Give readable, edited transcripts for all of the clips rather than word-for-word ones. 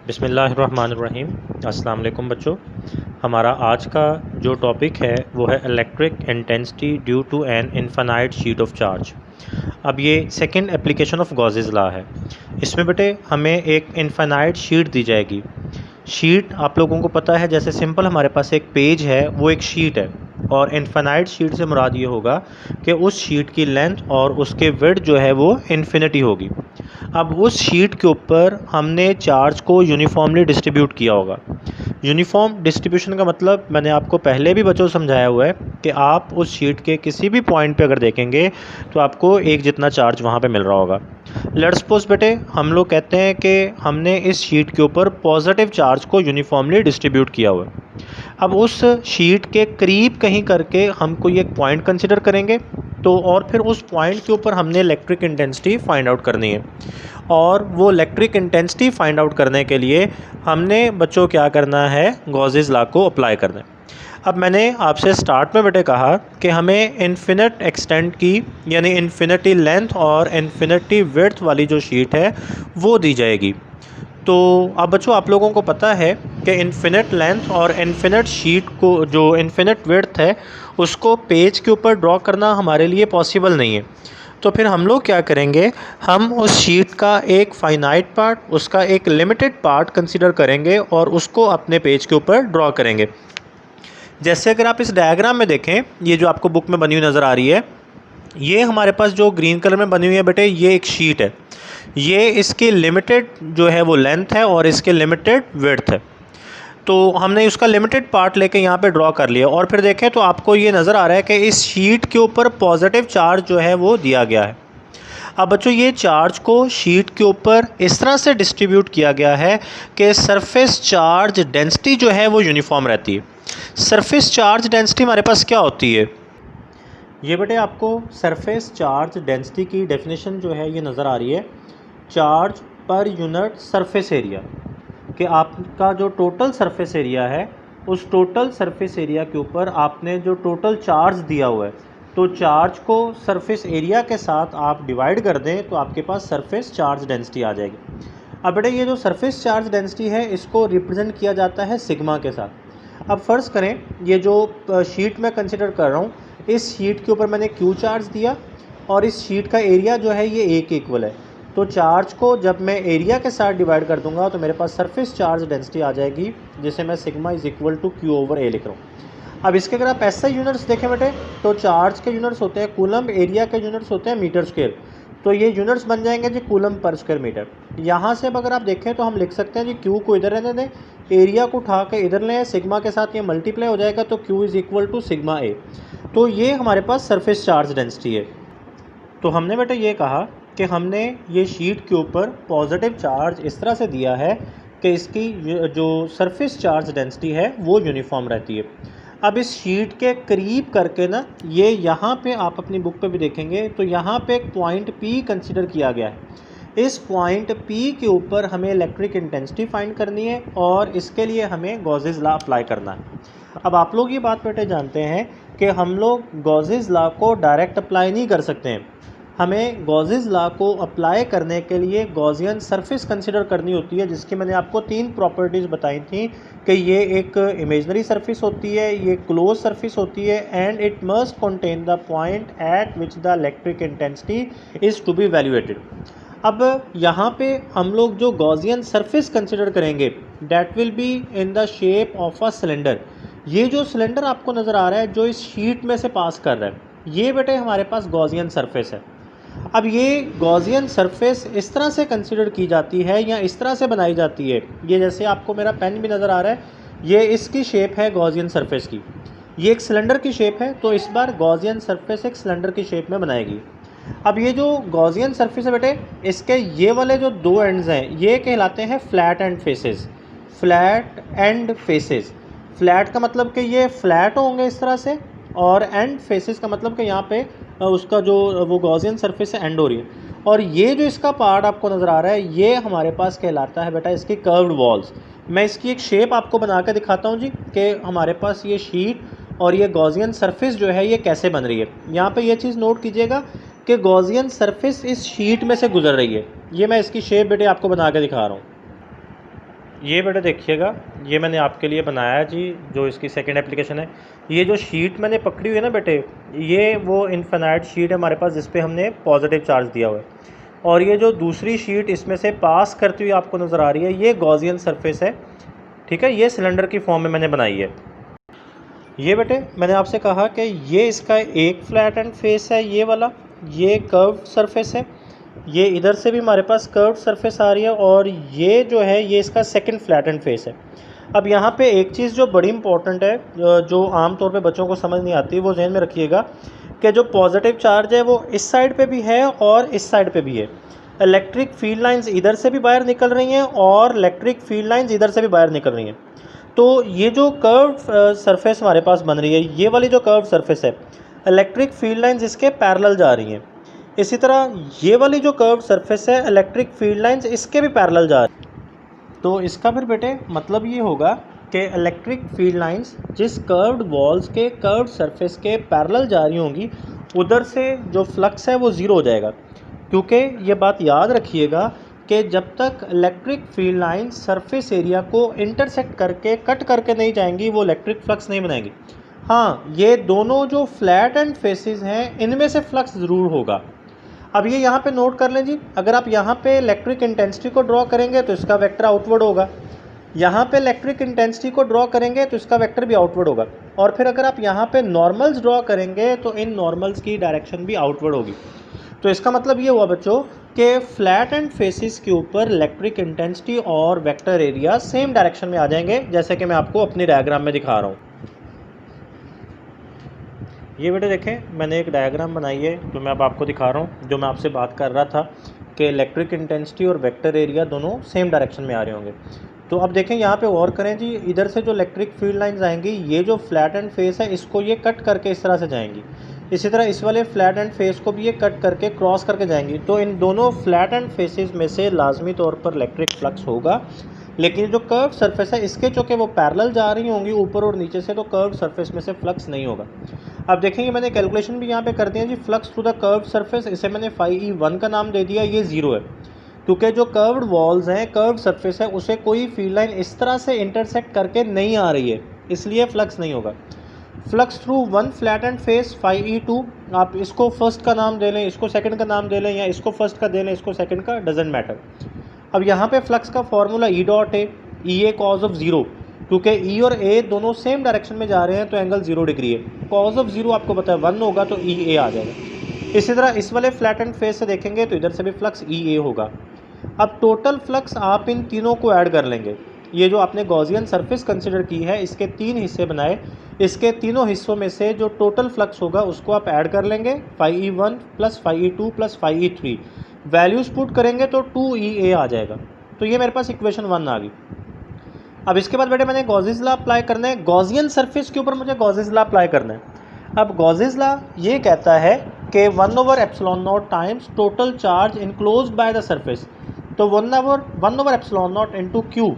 बिस्मिल्लाहिर्रहमानिर्रहीम। अस्सलाम वालेकुम बच्चों। हमारा आज का जो टॉपिक है वो है electric intensity due to an infinite sheet of charge. अब ये second application of Gauss's law है। इसमें बेटे हमें एक इनफाइनाइट शीट दी जाएगी। शीट आप लोगों को पता है, जैसे सिंपल हमारे पास एक पेज है वो एक शीट है, और इनफाइनाइट शीट से मुराद ये होगा कि उस शीट की लेंथ और उसके विड्थ जो है वो इन्फिनिटी होगी। अब उस शीट के ऊपर हमने चार्ज को यूनिफॉर्मली डिस्ट्रीब्यूट किया होगा। यूनिफॉर्म डिस्ट्रीब्यूशन का मतलब मैंने आपको पहले भी बच्चों समझाया हुआ है कि आप उस शीट के किसी भी पॉइंट पे अगर देखेंगे तो आपको एक जितना चार्ज वहाँ पे मिल रहा होगा। लेट्स सपोज बेटे हम लोग कहते हैं कि हमने इस शीट के ऊपर पॉजिटिव चार्ज को यूनिफॉर्मली डिस्ट्रीब्यूट किया हुआ है। अब उस शीट के करीब कहीं करके हम कोई एक पॉइंट कंसिडर करेंगे, तो और फिर उस पॉइंट के ऊपर हमने इलेक्ट्रिक इंटेंसिटी फाइंड आउट करनी है। और वो इलेक्ट्रिक इंटेंसिटी फाइंड आउट करने के लिए हमने बच्चों क्या करना है, गॉसेस लॉ को अप्लाई करना है। अब मैंने आपसे स्टार्ट में बेटे कहा कि हमें इन्फिनिट एक्सटेंट की यानी इन्फिनिटी लेंथ और इन्फिनिटी विड्थ वाली जो शीट है वो दी जाएगी। तो अब बच्चों आप लोगों को पता है कि इन्फिनिट लेंथ और इन्फिनिट शीट को जो इन्फिनिट विड्थ है उसको पेज के ऊपर ड्रॉ करना हमारे लिए पॉसिबल नहीं है। तो फिर हम लोग क्या करेंगे, हम उस शीट का एक फाइनाइट पार्ट, उसका एक लिमिटेड पार्ट कंसीडर करेंगे और उसको अपने पेज के ऊपर ड्रॉ करेंगे। जैसे अगर आप इस डायग्राम में देखें, ये जो आपको बुक में बनी हुई नज़र आ रही है, ये हमारे पास जो ग्रीन कलर में बनी हुई है बेटे ये एक शीट है। ये इसकी लिमिटेड जो है वो लेंथ है और इसके लिमिटेड विड्थ है। तो हमने उसका लिमिटेड पार्ट लेके यहाँ पे ड्रॉ कर लिया, और फिर देखें तो आपको ये नज़र आ रहा है कि इस शीट के ऊपर पॉजिटिव चार्ज जो है वो दिया गया है। अब बच्चों ये चार्ज को शीट के ऊपर इस तरह से डिस्ट्रीब्यूट किया गया है कि सरफेस चार्ज डेंसिटी जो है वो यूनिफॉर्म रहती है। सरफेस चार्ज डेंसिटी हमारे पास क्या होती है, ये बेटे आपको सरफेस चार्ज डेंसिटी की डेफिनेशन जो है ये नज़र आ रही है, charge per unit surface area. कि आपका जो टोटल सरफेस एरिया है उस टोटल सरफेस एरिया के ऊपर आपने जो टोटल चार्ज दिया हुआ है, तो चार्ज को सरफेस एरिया के साथ आप डिवाइड कर दें तो आपके पास सरफेस चार्ज डेंसिटी आ जाएगी। अब बेटे ये जो सरफेस चार्ज डेंसिटी है इसको रिप्रेजेंट किया जाता है सिग्मा के साथ। अब फ़र्ज़ करें ये जो शीट मैं कंसिडर कर रहा हूँ, इस शीट के ऊपर मैंने क्यू चार्ज दिया और इस शीट का एरिया जो है ये ए के इक्वल है। तो चार्ज को जब मैं एरिया के साथ डिवाइड कर दूंगा तो मेरे पास सरफेस चार्ज डेंसिटी आ जाएगी, जिसे मैं sigma is equal to q over A लिख रहा हूँ। अब इसके अगर आप ऐसा यूनिट्स देखें बेटे तो चार्ज के यूनिट्स होते हैं कूलम, एरिया के यूनिट्स होते हैं मीटर स्क्वायर। तो ये यूनिट्स बन जाएंगे जी कूलम पर स्क्वायर मीटर। यहाँ से अब अगर आप देखें तो हम लिख सकते हैं जी क्यू को इधर रहने दें, एरिया को उठा के इधर लें, सिग्मा के साथ ये मल्टीप्लाई हो जाएगा तो q is equal to sigma A. तो ये हमारे पास सरफेस चार्ज डेंसिटी है। तो हमने बेटा ये कहा कि हमने ये शीट के ऊपर पॉजिटिव चार्ज इस तरह से दिया है कि इसकी जो सरफेस चार्ज डेंसिटी है वो यूनिफॉर्म रहती है। अब इस शीट के करीब करके ना, ये यहाँ पे आप अपनी बुक पे भी देखेंगे तो यहाँ पे एक पॉइंट P कंसीडर किया गया है। इस पॉइंट P के ऊपर हमें इलेक्ट्रिक इंटेंसिटी फाइंड करनी है और इसके लिए हमें गॉसेस लॉ अप्लाई करना है। अब आप लोग ये बात बेटे जानते हैं कि हम लोग गॉसेस लॉ को डायरेक्ट अप्लाई नहीं कर सकते हैं। हमें गॉसेस लॉ को अप्लाई करने के लिए गॉसियन सरफेस कंसीडर करनी होती है, जिसकी मैंने आपको 3 प्रॉपर्टीज़ बताई थी कि ये एक इमेजनरी सरफेस होती है, ये क्लोज सरफेस होती है, and it must contain the point at which the electric intensity is to be evaluated. अब यहाँ पे हम लोग जो गॉसियन सरफेस कंसीडर करेंगे that will be in the shape of a cylinder. ये जो सिलेंडर आपको नज़र आ रहा है जो इस शीट में से पास कर रहा है, ये बेटे हमारे पास गॉसियन सरफेस है। अब ये गॉसियन सरफेस इस तरह से कंसीडर की जाती है या इस तरह से बनाई जाती है, ये जैसे आपको मेरा पेन भी नज़र आ रहा है, ये इसकी शेप है गॉसियन सरफेस की। ये एक सिलेंडर की शेप है, तो इस बार गॉसियन सरफेस एक सिलेंडर की शेप में बनाएगी। अब ये जो गॉसियन सरफेस है बेटे, इसके ये वाले जो 2 एंड्स हैं ये कहलाते हैं flat and faces. Flat and faces, flat का मतलब कि ये फ्लैट होंगे इस तरह से, और एंड फेसेस का मतलब कि यहाँ पे उसका जो वो गॉसियन सरफेस है एंड हो रही है। और ये जो इसका पार्ट आपको नज़र आ रहा है ये हमारे पास कहलाता है बेटा इसकी कर्व्ड वॉल्स। मैं इसकी एक शेप आपको बना के दिखाता हूँ जी कि हमारे पास ये शीट और ये गॉसियन सरफेस जो है ये कैसे बन रही है। यहाँ पे ये चीज़ नोट कीजिएगा कि गॉसियन सरफेस इस शीट में से गुजर रही है। ये मैं इसकी शेप बेटे आपको बना के दिखा रहा हूँ। ये बेटा देखिएगा, ये मैंने आपके लिए बनाया है जी, जो इसकी सेकंड एप्लीकेशन है। ये जो शीट मैंने पकड़ी हुई है ना बेटे, ये वो इनफिनाइट शीट है हमारे पास जिस पे हमने पॉजिटिव चार्ज दिया हुआ है। और ये जो दूसरी शीट इसमें से पास करती हुई आपको नज़र आ रही है, ये गॉसियन सरफेस है, ठीक है। ये सिलेंडर की फॉर्म में मैंने बनाई है। ये बेटे मैंने आपसे कहा कि ये इसका एक फ्लैट एंड फेस है, ये वाला, ये कर्व्ड सरफेस है। ये इधर से भी हमारे पास कर्व्ड सरफेस आ रही है, और ये जो है ये इसका सेकंड फ्लैट एंड फेस है। अब यहाँ पे एक चीज़ जो बड़ी इंपॉर्टेंट है, जो आम तौर पे बच्चों को समझ नहीं आती, वो जहन में रखिएगा कि जो पॉजिटिव चार्ज है वो इस साइड पे भी है और इस साइड पे भी है। इलेक्ट्रिक फील्ड लाइंस इधर से भी बाहर निकल रही हैं और इलेक्ट्रिक फील्ड लाइंस इधर से भी बाहर निकल रही हैं। तो ये जो कर्व सरफेस हमारे पास बन रही है, ये वाली जो कर्व सरफेस है, इलेक्ट्रिक फील्ड लाइंस इसके पैरेलल जा रही हैं। इसी तरह ये वाली जो कर्व सरफेस है, इलेक्ट्रिक फील्ड लाइंस इसके भी पैरेलल जा रही हैं। तो इसका फिर बेटे मतलब ये होगा कि इलेक्ट्रिक फील्ड लाइंस जिस कर्व्ड वॉल्स के कर्व्ड सरफेस के पैरेलल जा रही होंगी, उधर से जो फ्लक्स है वो ज़ीरो हो जाएगा। क्योंकि ये बात याद रखिएगा कि जब तक electric field line surface area को इंटरसेक्ट करके कट करके नहीं जाएंगी, वो इलेक्ट्रिक फ्लक्स नहीं बनाएंगी। हाँ, ये दोनों जो फ्लैट एंड फेसेस हैं, इनमें से फ्लक्स ज़रूर होगा। अब ये यहाँ पे नोट कर लें जी, अगर आप यहाँ पे इलेक्ट्रिक इंटेंसिटी को ड्रॉ करेंगे तो इसका वेक्टर आउटवर्ड होगा, यहाँ पे इलेक्ट्रिक इंटेंसिटी को ड्रॉ करेंगे तो इसका वेक्टर भी आउटवर्ड होगा, और फिर अगर आप यहाँ पे नॉर्मल्स ड्रॉ करेंगे तो इन नॉर्मल्स की डायरेक्शन भी आउटवर्ड होगी। तो इसका मतलब ये हुआ बच्चों कि फ्लैट एंड फेसिस के ऊपर इलेक्ट्रिक इंटेंसिटी और वेक्टर एरिया सेम डायरेक्शन में आ जाएंगे, जैसे कि मैं आपको अपनी डायग्राम में दिखा रहा हूँ। ये बेटे देखें, मैंने एक डायग्राम बनाई है जो मैं अब आपको दिखा रहा हूँ, जो मैं आपसे बात कर रहा था कि इलेक्ट्रिक इंटेंसिटी और वेक्टर एरिया दोनों सेम डायरेक्शन में आ रहे होंगे। तो अब देखें यहाँ पे गौर करें जी, इधर से जो इलेक्ट्रिक फील्ड लाइंस आएंगी, ये जो फ्लैट एंड फेस है इसको ये कट करके इस तरह से जाएंगी। इसी तरह इस वाले फ्लैट एंड फेस को भी ये कट करके क्रॉस करके जाएंगी। तो इन दोनों फ्लैट एंड फेसेस में से लाजमी तौर पर इलेक्ट्रिक फ्लक्स होगा। लेकिन जो कर्व सरफेस है इसके चूँकि वो पैरेलल जा रही होंगी ऊपर और नीचे से, तो कर्व सरफेस में से फ्लक्स नहीं होगा। अब देखेंगे मैंने कैलकुलेशन भी यहाँ पे कर दिया जी, flux through the curve surface, इसे मैंने φE1 का नाम दे दिया, ये ज़ीरो है। क्योंकि जो कर्व्ड वॉल्स हैं, कर्व सरफेस है, उसे कोई फील्ड लाइन इस तरह से इंटरसेक्ट करके नहीं आ रही है, इसलिए फ्लक्स नहीं होगा। Flux through one flat and face φE2, आप इसको फर्स्ट का नाम दे लें, इसको सेकंड का नाम दे लें, या इसको फर्स्ट का दे लें, इसको सेकंड का, डजेंट मैटर। अब यहाँ पे फ्लक्स का फॉर्मूला E डॉट है, E a cause of zero, क्योंकि E और A दोनों सेम डायरेक्शन में जा रहे हैं तो एंगल 0 डिग्री है। कॉज ऑफ ज़ीरो आपको पता है 1 होगा, तो EA आ जाएगा। इसी तरह इस वाले फ्लैट एंड फेस से देखेंगे तो इधर से भी फ्लक्स EA होगा। अब टोटल फ्लक्स आप इन तीनों को ऐड कर लेंगे। ये जो आपने गॉसियन सरफेस कंसिडर की है, इसके 3 हिस्से बनाए, इसके तीनों हिस्सों में से जो टोटल फ्लक्स होगा उसको आप ऐड कर लेंगे, φE1 plus φE2 plus φE3, values put करेंगे तो 2EA आ जाएगा। तो ये मेरे पास इक्वेशन 1 आ गई। अब इसके बाद बेटे मैंने गॉसियस लॉ अप्लाई करना है, गॉसियन सरफेस के ऊपर मुझे गॉसियस लॉ अप्लाई करना है। अब गॉसियस लॉ ये कहता है कि 1/ε0 times total charge enclosed by the surface, तो 1/ε0 इंटू Q।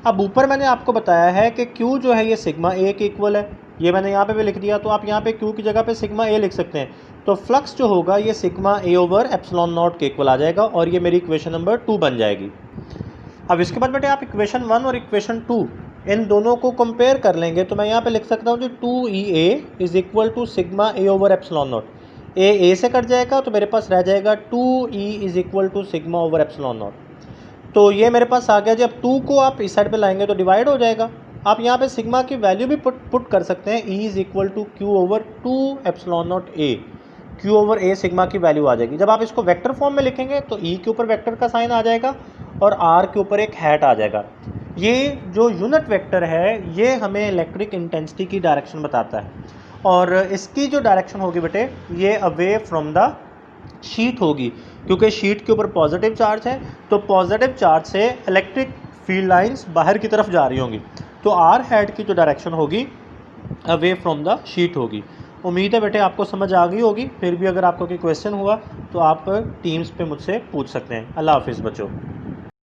अब ऊपर मैंने आपको बताया है कि Q जो है ये सिग्मा A के इक्वल है, ये मैंने यहाँ पे भी लिख दिया, तो आप यहाँ पे Q की जगह पे सिग्मा A लिख सकते हैं। तो फ्लक्स जो होगा ये सिग्मा A/ε0 के इक्वल आ जाएगा, और ये मेरी इक्वेशन नंबर 2 बन जाएगी। अब इसके बाद बेटे आप इक्वेशन 1 और इक्वेशन 2 इन दोनों को कंपेयर कर लेंगे, तो मैं यहाँ पे लिख सकता हूँ जी 2EA is equal to sigma A/ε0। A से कट जाएगा तो मेरे पास रह जाएगा 2E is equal to sigma (ε0). तो ये मेरे पास आ गया। जब 2 को आप इस साइड पे लाएंगे तो डिवाइड हो जाएगा। आप यहाँ पे सिग्मा की वैल्यू भी पुट कर सकते हैं, E is equal to Q/2ε0A। Q/A sigma की वैल्यू आ जाएगी। जब आप इसको वेक्टर फॉर्म में लिखेंगे तो E के ऊपर वेक्टर का साइन आ जाएगा और R के ऊपर एक हैट आ जाएगा। ये जो यूनिट वेक्टर है ये हमें इलेक्ट्रिक इंटेंसिटी की डायरेक्शन बताता है, और इसकी जो डायरेक्शन होगी बेटे ये अवे फ्रॉम द शीट होगी, क्योंकि शीट के ऊपर पॉजिटिव चार्ज है, तो पॉजिटिव चार्ज से इलेक्ट्रिक फील्ड लाइंस बाहर की तरफ जा रही होंगी, तो आर हैट की जो डायरेक्शन होगी अवे फ्रॉम द शीट होगी। उम्मीद है बेटे आपको समझ आ गई होगी। फिर भी अगर आपको कोई क्वेश्चन हुआ तो आप टीम्स पे मुझसे पूछ सकते हैं। अल्लाह हाफिज़ बच्चों।